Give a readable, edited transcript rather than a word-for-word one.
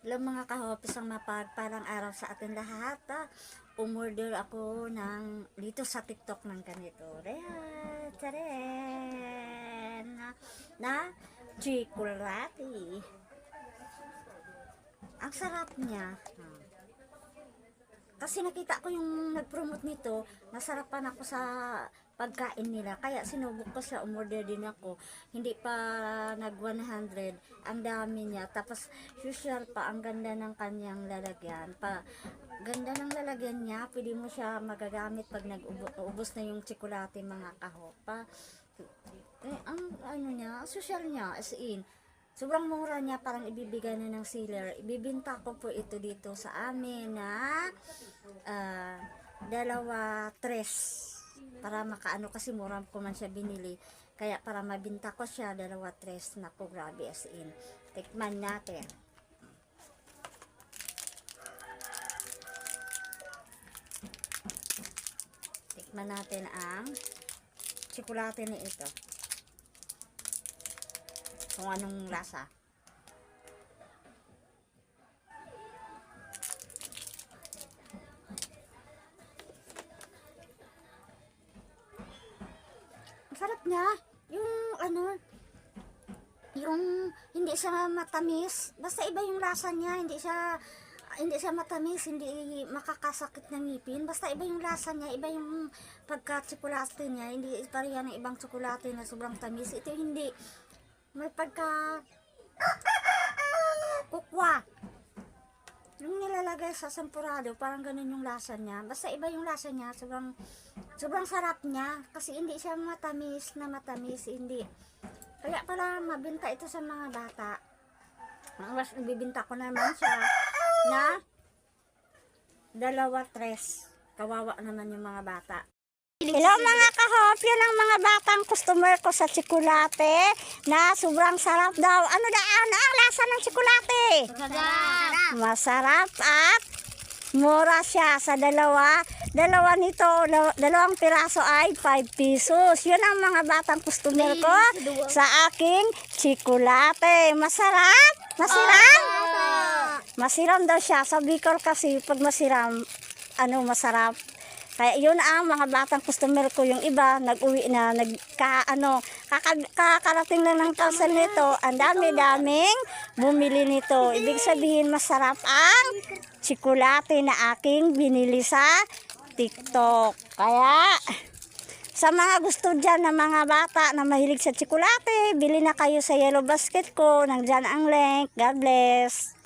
Hello mga kahopis, ang mapagpalang araw sa atin lahat. Umorder ako dito sa TikTok ng ganito. Taren! Na chocolate. Ang sarap niya. Kasi nakita ko yung nag-promote nito, nasarapan ako sa pagkain nila. Kaya sinubok ko siya, umorder din ako. Hindi pa nag 100, ang dami niya. Tapos usual pa, ang ganda ng kanyang lalagyan. Ganda ng lalagyan niya, pwede mo siya magagamit pag nag-ubos na yung tsokolate mga kahopa. Ang ano niya, social niya, as in, sobrang mura niya, parang ibibigay na ng seller. Ibibinta ko po ito dito sa amin na 2 tres. Para makaano, kasi mura ko man siya binili. Kaya para mabinta ko siya, 2 tres. Naku, grabe as in. Tikman natin. Tikman natin ang tsokolate na ito. Kung anong lasa. Ang sarap niya. Yung hindi siya matamis. Basta iba yung lasa niya. Hindi siya matamis, hindi makakasakit ng ngipin. Basta iba yung lasa niya, iba yung pagka-tsokolate niya. Hindi pareha ng ibang tsokolate na sobrang tamis. Ito hindi. May pagka kukwa. Yung nilalagay sa sampurado, parang ganun yung lasa niya. Basta iba yung lasa niya, sobrang sarap niya. Kasi hindi siya matamis, hindi. Kaya pala mabinta ito sa mga bata. Mas ibibinta ko naman siya na 2 tres. Kawawa naman yung mga bata. Hello mga kahop, yun ang mga batang customer ko sa tsokolate na sobrang sarap daw. Ano ang lasa ng tsokolate? Masarap at mura siya sa dalawa nito, 2 piraso ay 5 pesos. Yun ang mga batang customer ko sa aking tsokolate. Masarap? Masiram? Masiram daw siya. Sa Bicol kasi pag masiram, masarap. Kaya yun ang mga batang customer ko. Yung iba nag-uwi na, kakarating lang ng parcel nito. Ang dami-daming bumili nito. Ibig sabihin masarap ang tsokolate na aking binili sa TikTok. Kaya sa mga gusto dyan na mga bata na mahilig sa tsokolate, bili na kayo sa Yellow Basket ko. Nandyan ang link. God bless.